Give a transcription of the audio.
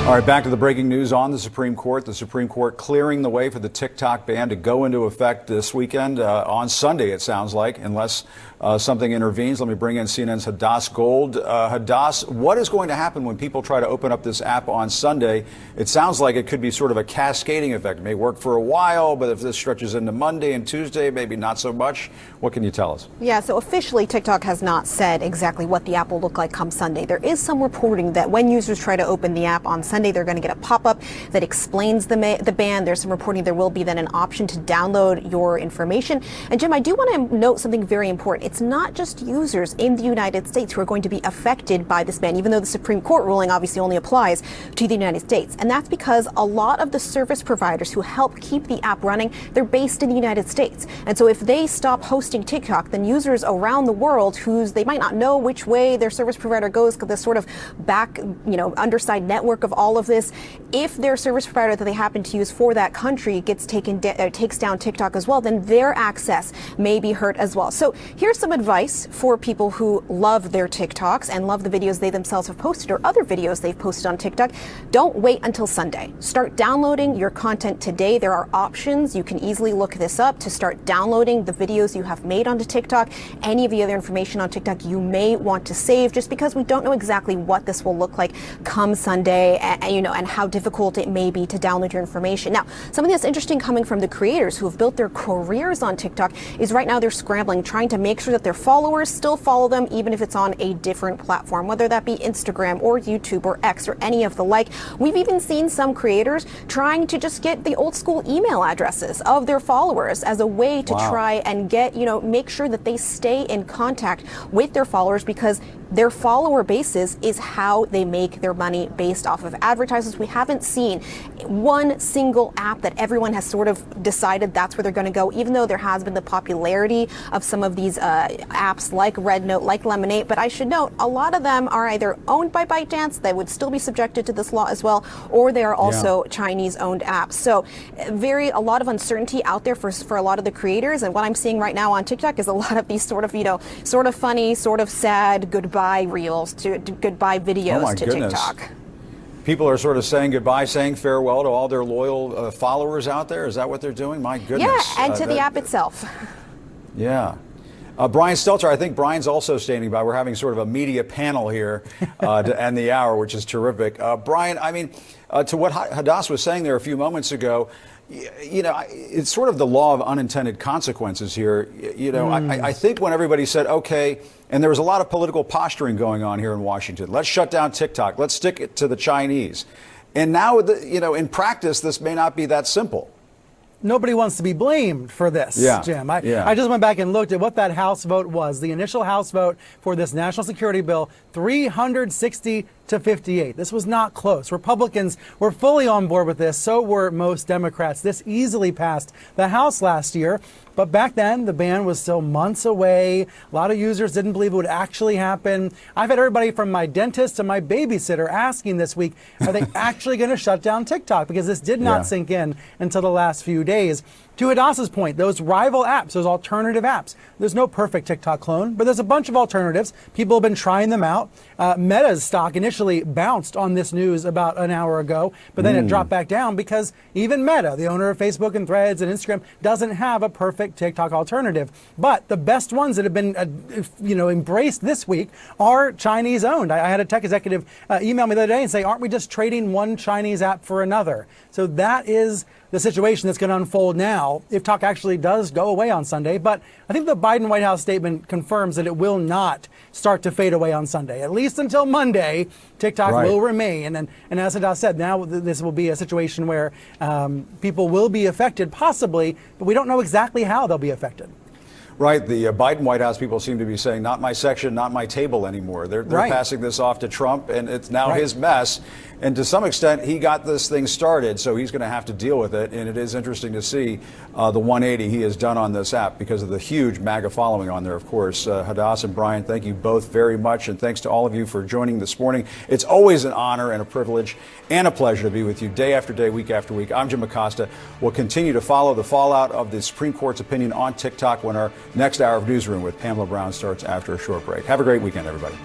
All right, back to the breaking news on the Supreme Court. The Supreme Court clearing the way for the TikTok ban to go into effect this weekend, on Sunday, it sounds like, unless something intervenes. Let me bring in CNN's Hadass Gold. Hadass, what is going to happen when people try to open up this app on Sunday? It sounds like it could be sort of a cascading effect. It may work for a while, but if this stretches into Monday and Tuesday, maybe not so much. What can you tell us? Yeah, so officially, TikTok has not said exactly what the app will look like come Sunday. There is some reporting that when users try to open the app on Sunday, they're going to get a pop-up that explains the ban. There's some reporting there will be then an option to download your information. And Jim, I do want to note something very important. It's not just users in the United States who are going to be affected by this ban, even though the Supreme Court ruling obviously only applies to the United States. And that's because a lot of the service providers who help keep the app running, they're based in the United States. And so if they stop hosting TikTok, then users around the world they might not know which way their service provider goes, because this sort of underside network of all of this. If their service provider that they happen to use for that country takes down TikTok as well, then their access may be hurt as well. So here's some advice for people who love their TikToks and love the videos they themselves have posted or other videos they've posted on TikTok. Don't wait until Sunday. Start downloading your content today. There are options. You can easily look this up to start downloading the videos you have made onto TikTok. Any of the other information on TikTok you may want to save, just because we don't know exactly what this will look like come Sunday, and how difficult it may be to download your information. Now, something that's interesting coming from the creators who have built their careers on TikTok is right now they're scrambling, trying to make sure that their followers still follow them, even if it's on a different platform, whether that be Instagram or YouTube or X or any of the like. We've even seen some creators trying to just get the old school email addresses of their followers as a way to try and make sure that they stay in contact with their followers, because their follower bases is how they make their money based off of advertisers. We haven't seen one single app that everyone has sort of decided that's where they're going to go, even though there has been the popularity of some of these apps like RedNote, like Lemonade. But I should note, a lot of them are either owned by ByteDance, that would still be subjected to this law as well, or they are also Chinese-owned apps. So a lot of uncertainty out there for a lot of the creators. And what I'm seeing right now on TikTok is a lot of these sort of funny, sort of sad goodbye reels to goodbye videos to TikTok. People are sort of saying goodbye, saying farewell to all their loyal followers out there. Is that what they're doing? My goodness. Yeah, and to the app itself. Yeah. Brian Stelter, I think Brian's also standing by. We're having sort of a media panel here to end the hour, which is terrific. Brian, I mean, to what Hadass was saying there a few moments ago, it's sort of the law of unintended consequences here. I think when everybody said, okay, and there was a lot of political posturing going on here in Washington, let's shut down TikTok, let's stick it to the Chinese. And now, in practice, this may not be that simple. Nobody wants to be blamed for this, Jim. I just went back and looked at what that House vote was. The initial House vote for this national security bill, 360 to 58. This was not close. Republicans were fully on board with this. So were most Democrats. This easily passed the House last year. But back then, the ban was still months away. A lot of users didn't believe it would actually happen. I've had everybody from my dentist to my babysitter asking this week, are they actually going to shut down TikTok? Because this did not sink in until the last few days. To Hadass's point, those rival apps, those alternative apps, there's no perfect TikTok clone, but there's a bunch of alternatives. People have been trying them out. Meta's stock initially bounced on this news about an hour ago, but then it dropped back down because even Meta, the owner of Facebook and Threads and Instagram, doesn't have a perfect TikTok alternative. But the best ones that have been embraced this week are Chinese owned. I had a tech executive email me the other day and say, aren't we just trading one Chinese app for another? So that is the situation that's going to unfold now if TikTok actually does go away on Sunday. But I think the Biden White House statement confirms that it will not start to fade away on Sunday. At least until Monday, TikTok will remain. And as Hadass said, now this will be a situation where people will be affected, possibly, but we don't know exactly how they'll be affected. Right. The Biden White House people seem to be saying, not my section, not my table anymore. They're passing this off to Trump, and it's now his mess. And to some extent, he got this thing started, so he's going to have to deal with it. And it is interesting to see the 180 he has done on this app because of the huge MAGA following on there, of course. Hadass and Brian, thank you both very much. And thanks to all of you for joining this morning. It's always an honor and a privilege and a pleasure to be with you day after day, week after week. I'm Jim Acosta. We'll continue to follow the fallout of the Supreme Court's opinion on TikTok when our next hour of Newsroom with Pamela Brown starts after a short break. Have a great weekend, everybody.